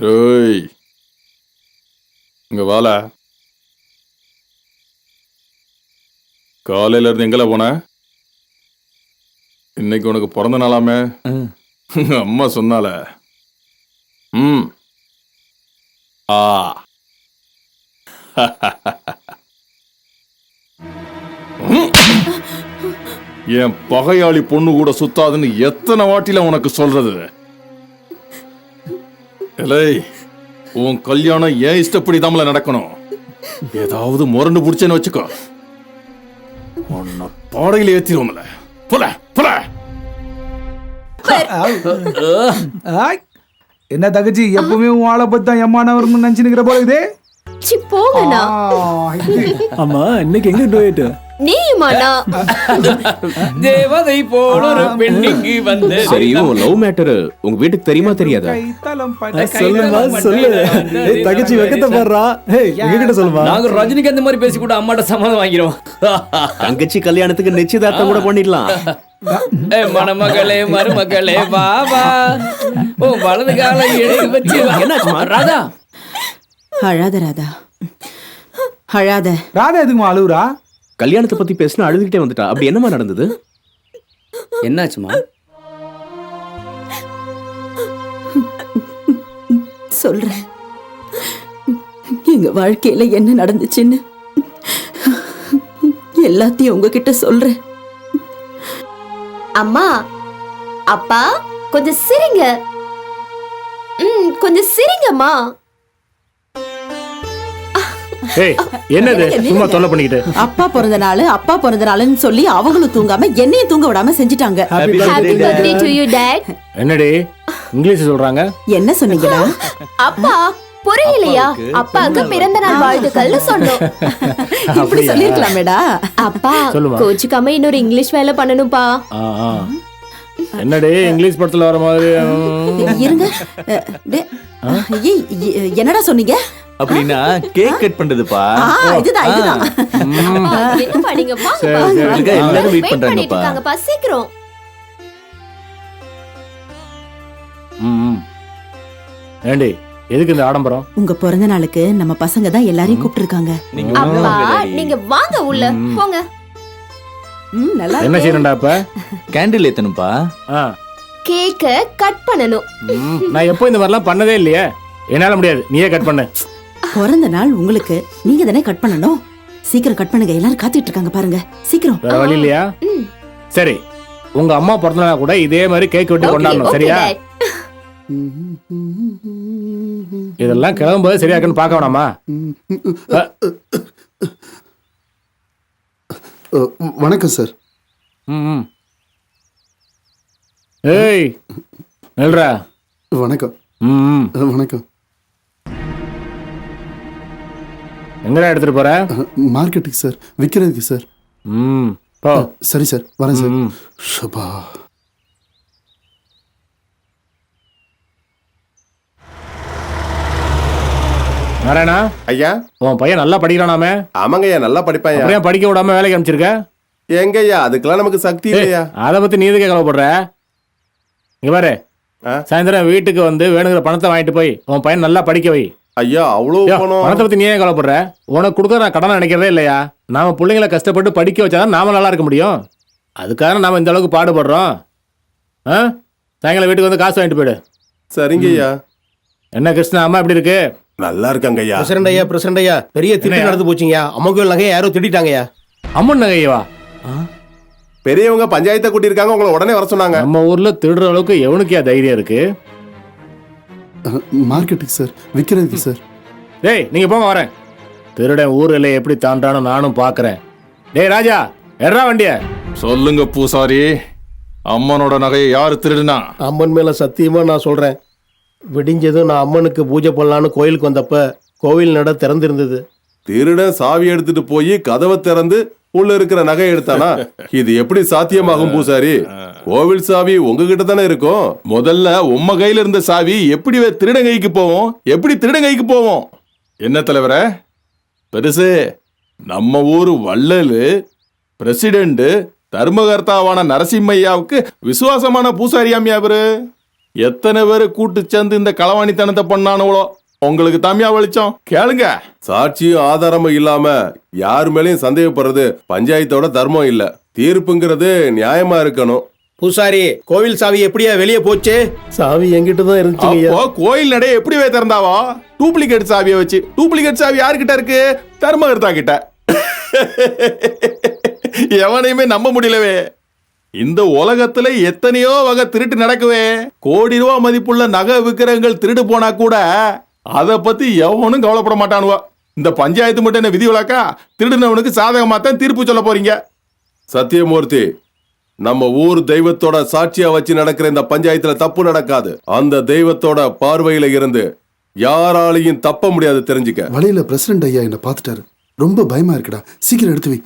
ஏய் இங்க வால. காலையில இருந்து எங்கல போன? இன்னைக்கு உனக்கு பிறந்த நாளாமே. அம்மா சொன்னால. ஆ என் பகையாளி பொண்ணு கூட சுத்தாதுன்னு எத்தனை வாட்டில உனக்கு சொல்றது? இல்லை, உன் கல்யாணம் ஏன் இஷ்டப்படி தாமல நடக்கணும். ஏதாவது முரண்டு பிடிச்சேன்னு வச்சுக்கோ, உன்னை பாடையில ஏத்திடுவோம்ல. போல போல. என்ன தகச்சி, எப்பவுமே உன் ஆளை பத்தி தான் எம்மானவர்னு நினைச்சுக்கிற போல இதே. போங்கண்ணா. அம்மா இன்னைக்கு எங்க டோயட்? நீயுமாண்ணா? தேவதை போல ஒரு பெண்ணிக்கு வந்து. சரி, உன் லவ் மேட்டர் உங்க வீட்டுக்கு தெரியுமா தெரியாதா? சொல்லுமா சொல்லு. ஏய் தகச்சி வெக்கத்தை பாடுறா. ஏய் எங்க கிட்ட சொல்லுமா. நாங்க ரஜினிக்கு அந்த மாதிரி பேசி கூட அம்மாட்ட சம்மதம் வாங்கிரோம். தங்கச்சி கல்யாணத்துக்கு நிச்சயதார்த்தம் கூட பண்ணிடலாம். மணமகளே மருமகளே வா வா, ஓ வலது காலை எடுத்து வச்சு. என்னாச்சுமா ராதா? அழாத ராதா, அழாத. ராதா எதுக்குமா அழுவுறா? கல்யாணத்தை பத்தி பேசினா அழுதுகிட்டே வந்துட்டா. அப்படி என்னமா நடந்தது? என்னாச்சுமா? சொல்றேன், எங்க வாழ்க்கையில என்ன நடந்துச்சுன்னு எல்லாத்தையும் உங்ககிட்ட சொல்றேன். அம்மா, அப்பா கொஞ்சம் சிரிங்க. கொஞ்சம் சிரிங்கம்மா. ஏய் என்னது சும்மா தொல்லை பண்ணிக்கிட்டு? அப்பா பிறந்த நாளுன்னு சொல்லி அவங்களும் தூங்காம என்னையும் தூங்க விடாம செஞ்சுட்டாங்க. Happy birthday to you, Dad. என்னடி இங்கிலீஷ் சொல்றாங்க? என்ன சொன்னீங்களா? அப்பா புரியலையா? அப்பாவுக்கு பிறந்த நாள் வாழ்த்துக்கள்னு சொன்னோம். இப்படி சொல்லிருக்கலாமேடா. அப்பா சொல்லுமா. கோச்சுக்காம இன்னொரு இங்கிலீஷ் வேலை பண்ணணும்பா. என்னடி இங்கிலீஷ் படத்துல வர மாதிரி? இருங்க. என்னடா சொன்னீங்க? அப்படின்னா கேக் கட் பண்றதுப்பா. இதுதான். என்னப்பா நீங்க சரி, வாங்க. எல்லாரும் வெயிட் வெயிட் பண்ணிட்டு பண்றாங்கப்பா. இருக்காங்கப்பா, சீக்கிரம். ஏண்டி எதுக்கு இந்த ஆடம்பரம்? உங்க பிறந்த நாளுக்கு நம்ம பசங்க தான் எல்லாரையும் கூப்பிட்டு இருக்காங்க. அப்பா நீங்க வாங்க உள்ள போங்க. நல்லா என்ன செய்யணும்டா இப்ப? கேண்டில் ஏத்தணும்பா. கேக்க கட் பண்ணனும். நான் எப்போ இந்த மாதிரிலாம் பண்ணதே இல்லையே. என்னால முடியாது, நீயே கட் பண்ணு. பிறந்த நாள் உங்களுக்கு, நீங்க தானே கட் பண்ணணும். சீக்கிரம் கட் பண்ணுங்க, எல்லாரும் காத்துட்டு இருக்காங்க பாருங்க. சீக்கிரம். வேற வழி இல்லையா? சரி, உங்க அம்மா பிறந்த நாள் கூட இதே மாதிரி கேக் வெட்டி கொண்டாடணும், சரியா? இதெல்லாம் கிளம்பும்போது சரியாக்குன்னு பார்க்க வேணாமா? வணக்கம் சார். ஏய் நல்ரா. வணக்கம். வணக்கம். எங்கடா எடுத்துட்டு போற? மார்க்கெட்டுக்கு சார், விற்கிறதுக்கு சார். போ. சரி சார், வரேன் சார். ஷபா. நாராயணா ஐயா, உன் பையன் நல்லா படிக்கிறானாமே? ஆமாங்கய்யா, நல்லா படிப்பாயா. அப்படியே படிக்க விடாம வேலைக்கு அனுப்பிச்சிருக்க? எங்கய்யா, அதுக்கெல்லாம் நமக்கு சக்தி இல்லையா. அதை பத்தி நீ எதுக்கு கவலைப்படுற? இங்க பாரு, சாயந்தரம் வீட்டுக்கு வந்து வேணுங்கிற பணத்தை வாங்கிட்டு போய் உன் பையன் நல்லா படிக்க வை. ஐயா, அவ்வளவு பணம். பணத்தை பத்தி நீ ஏன் கவலைப்படுற? உனக்கு கொடுக்க நான் கடனை நினைக்கிறதே இல்லையா? நாம பிள்ளைங்களை கஷ்டப்பட்டு படிக்க வச்சாதான் நாம நல்லா இருக்க முடியும். அதுக்காக நாம இந்த அளவுக்கு பாடுபடுறோம். சாயங்காலம் வீட்டுக்கு வந்து காசு வாங்கிட்டு போயிடு. சரிங்கய்யா. என்ன கிருஷ்ணா, அம்மா எப்படி இருக்கு? நல்லா இருக்காங்க ஐயா. பிரசிடண்ட் ஐயா, பெரிய திருட்டு நடந்து போச்சுங்க. அம்மன் நகையை யாரோ திட்டாங்கய்யா. அம்மன் நகையவா? பெரியவங்க பஞ்சாயத்தை கூட்டியிருக்காங்க, உங்களை உடனே வர சொன்னாங்க. நம்ம ஊர்ல திருடுற அளவுக்கு எவனுக்கே தைரியம் இருக்கு? மார்க்கெட்டுக்கு சார், விற்கிறதுக்கு சார். டேய் நீங்க போங்க, வரேன். திருடன் ஊர்ல எப்படி தாண்டானு நானும் பாக்குறேன். டேய் ராஜா, எறா வண்டிய. சொல்லுங்க பூசாரி, அம்மனோட நகையை யாரு திருடுனா? அம்மன் மேல சத்தியமா நான் சொல்றேன், விடிஞ்சதும் நான் அம்மனுக்கு பூஜை பண்ணலான்னு கோயிலுக்கு வந்தப்ப கோவில் நட திறந்திருந்தது. திருடன் சாவி எடுத்துட்டு போய் கதவை திறந்து உள்ள இருக்கிற நகை எடுத்தானா? இது எப்படி சாத்தியமாகும் பூசாரி? கோவில் சாவி உங்ககிட்ட தானே இருக்கும். முதல்ல உம்ம கையில இருந்த சாவி எப்படி திருடன் கைக்கு போவோம்? எப்படி திருடன் கைக்கு போவோம்? என்ன தலைவரே பெருசு, நம்ம ஊரு வள்ளலு பிரசிடென்ட் தர்மகர்த்தாவான நரசிம்மையாவுக்கு விசுவாசமான பூசாரியாமியா அவரு. எத்தனை பேரை கூட்டு சேர்ந்து இந்த களவாணித்தனத்தை பண்ணானுவளோ. உங்களுக்கு தாமியா வெளிச்சம் கேளுங்க. சாட்சியும் ஆதாரமும் இல்லாம யார் மேலயும் சந்தேகப்படுறது பஞ்சாயத்தோட தர்மம் இல்ல. தீர்ப்புங்கிறது நியாயமா இருக்கணும். பூசாரி, கோவில் சாவி எப்படியா வெளியே போச்சு? சாவி என்கிட்ட தான் இருந்துச்சு. அப்போ கோயில் நடைய எப்படி திறந்தாவோ? டூப்ளிகேட் சாவியை வச்சு. டூப்ளிகேட் சாவி யார்கிட்ட இருக்கு? தர்மகர்த்தா கிட்ட. எவனையுமே நம்ப முடியலவே. இந்த உலகத்துல எத்தனையோ வகை திருட்டு நடக்குவே. கோடி ரூபா மதிப்புள்ள நகை விக்கிரகங்கள் திருடு போனா கூட அத பத்தி எவனும் கவலைப்பட மாட்டானுவா. இந்த பஞ்சாயத்து மட்டும் என்ன விதி விலக்கா? திருடுனவனுக்கு சாதகமா தான் தீர்ப்பு சொல்ல போறீங்க. சத்தியமூர்த்தி, நம்ம ஊர் தெய்வத்தோட சாட்சியா வச்சு நடக்கிற இந்த பஞ்சாயத்துல தப்பு நடக்காது. அந்த தெய்வத்தோட பார்வையில இருந்து யாராலையும் தப்ப முடியாது, தெரிஞ்சுக்க. வழியில பிரசிடண்ட் ஐயா என்ன பார்த்துட்டாரு. ரொம்ப பயமா இருக்குடா, சீக்கிரம் எடுத்து வை.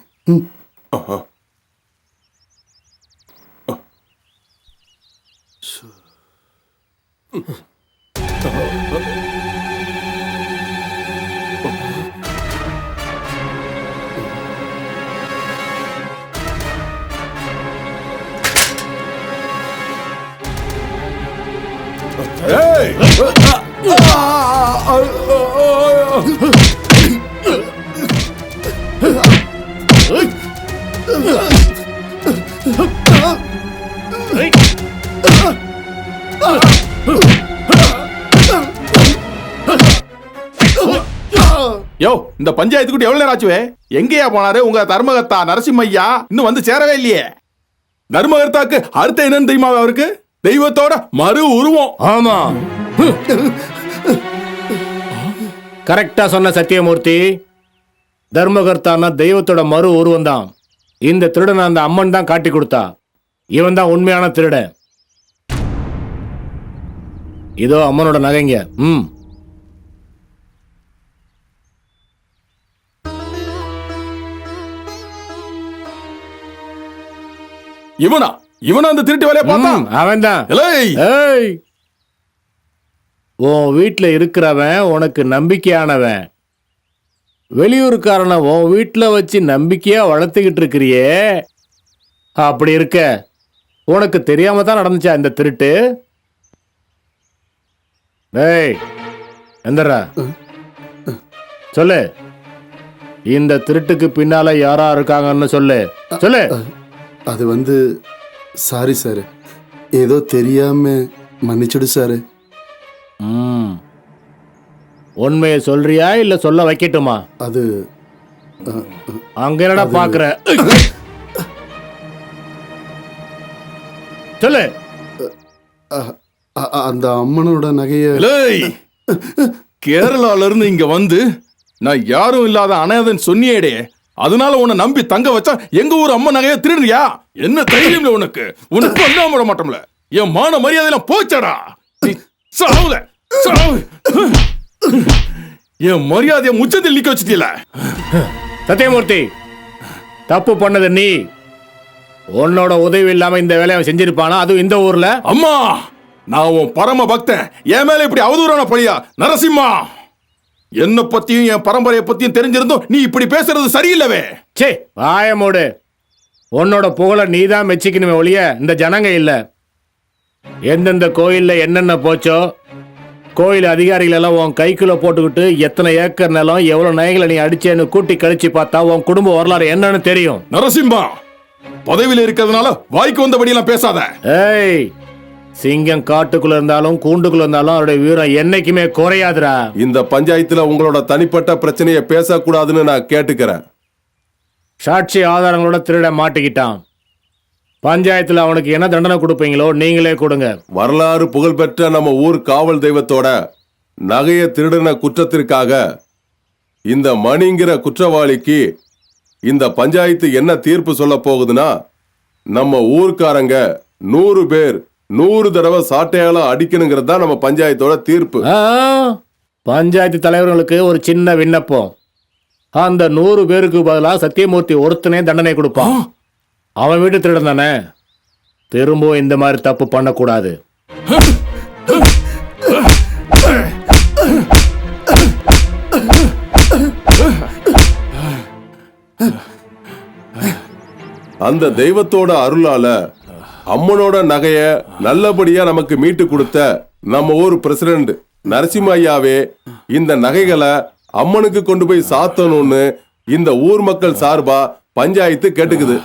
யோ, இந்த பஞ்சாயத்துக்கு எவ்வளவு நேரம் ஆச்சுவே? எங்கேயா போனாரு உங்க தர்மகர்த்தா நரசிம்மையா? இன்னும் வந்து சேரவே இல்லையே. தர்மகர்த்தாக்கு அர்த்தம் என்னன்னு தெரியுமா அவருக்கு? தெய்வத்தோட மறு உருவம். ஆமா, கரெக்டா சொன்ன சத்தியமூர்த்தி. தர்மகர்த்தானா தெய்வத்தோட மறு உருவம் தான். இந்த திருடனை அந்த அம்மன் தான் காட்டி கொடுத்தா. இவன் தான் உண்மையான திருடன். இதோ அம்மனோட நகைங்க. இவனா அந்த திருட்டு வேலையை பார்த்தான். அவன் தான். உன் வீட்டுல இருக்கிறவன் உனக்கு நம்பிக்கையானவன். வெளியூருக்காரனை உன் வீட்டுல வச்சு நம்பிக்கையா வளர்த்துக்கிட்டு இருக்கிறியே. அப்படி இருக்க உனக்கு தெரியாம தான் நடந்துச்சா இந்த திருட்டு? எந்தரா சொல்லு. இந்த திருட்டுக்கு பின்னால யாரா இருக்காங்கன்னு சொல்லு. சொல்லு. அது வந்து சாரி சார், ஏதோ தெரியாம மன்னிச்சுடு சார். உண்மையை சொல்றியா இல்ல சொல்ல வைக்கட்டுமா? அது அங்க என்னடா பாக்குற? சொல்லு. அந்த அம்மனோட நகைய கேரளால இருந்து இங்க வந்து நான் யாரும் இல்லாத அனாதன் சொன்னியேடே, அதனால உன்னை நம்பி தங்க வச்சா எங்க ஊர் அம்மா நகைய திருடுறியா? என்ன தைரியம்ல உனக்கு? உனக்கு வந்தா விட மாட்டோம்ல. என் மான மரியாதையெல்லாம் போச்சடா. சாவுல சாவு. என் மரியாதைய முச்சத்தில் நிக்க வச்சுட்டீல. சத்தியமூர்த்தி, தப்பு பண்ணது நீ. உன்னோட உதவி இல்லாம இந்த வேலையை செஞ்சிருப்பானா? அதுவும் இந்த ஊர்ல. அம்மா, நான் உன் பரம பக்தன். என் மேல இப்படி அவதூறான பழியா? நரசிம்மா, என்ன பத்தியும் என் பரம்பரையை பத்தியும் தெரிஞ்சிருந்தோம் நீ இப்படி பேசுறது சரியில்லவே. சே, வாயமோடு. உன்னோட புகழ நீ தான் மெச்சிக்கணுமே ஒழிய இந்த ஜனங்க இல்ல. எந்தெந்த கோயில்ல என்னென்ன போச்சோ, கோயில் அதிகாரிகள் எல்லாம் உன் கைக்குள்ள போட்டுக்கிட்டு எத்தனை ஏக்கர் நிலம் எவ்வளவு நகைகளை நீ அடிச்சேன்னு கூட்டி கழிச்சு பார்த்தா உன் குடும்ப வரலாறு என்னன்னு தெரியும். நரசிம்மா, பதவியில இருக்கிறதுனால வாய்க்கு வந்தபடி எல்லாம் பேசாத. ஏய், சிங்கம் காட்டுக்குள்ள இருந்தாலும் கூண்டுக்குள்ள இருந்தாலும் அவருடைய வீரம் என்னைக்குமே குறையாதுடா. இந்த பஞ்சாயத்துல உங்களோட தனிப்பட்ட பிரச்சனையை பேசக்கூடாதுன்னு நான் கேட்டுக்கிறேன். சாட்சி ஆதாரங்களோட திருட மாட்டிக்கிட்டான். பஞ்சாயத்துல அவனுக்கு என்ன தண்டனை கொடுப்பீங்களோ நீங்களே கொடுங்க. வரலாறு புகழ்பெற்ற நம்ம ஊர் காவல் தெய்வத்தோட நகைய திருடின குற்றத்திற்காக இந்த மணிங்கிற குற்றவாளிக்கு இந்த பஞ்சாயத்து என்ன தீர்ப்பு சொல்ல போகுதுன்னா, நம்ம ஊர்க்காரங்க 100 பேர் 100 தடவை சாட்டையால அடிக்கணுங்கிறது தான் நம்ம பஞ்சாயத்தோட தீர்ப்பு. பஞ்சாயத்து தலைவர்களுக்கு ஒரு சின்ன விண்ணப்பம். அந்த 100 பேருக்கு பதிலாக சத்தியமூர்த்தி ஒருத்தனே தண்டனை கொடுப்பான். அவன் வீட்டு திருடன் தானே, திரும்பவும் இந்த மாதிரி தப்பு பண்ணக்கூடாது. அந்த தெய்வத்தோட அருளால அம்மனோட நகைய நல்லபடியா நமக்கு மீட்டு கொடுத்த நம்ம ஊர் பிரசிடண்ட் நரசிம்ம ஐயாவே இந்த நகைகளை அம்மனுக்கு கொண்டு போய் சாத்தணும்னு இந்த ஊர் மக்கள் சார்பா பஞ்சாயத்து கேட்டுக்குது.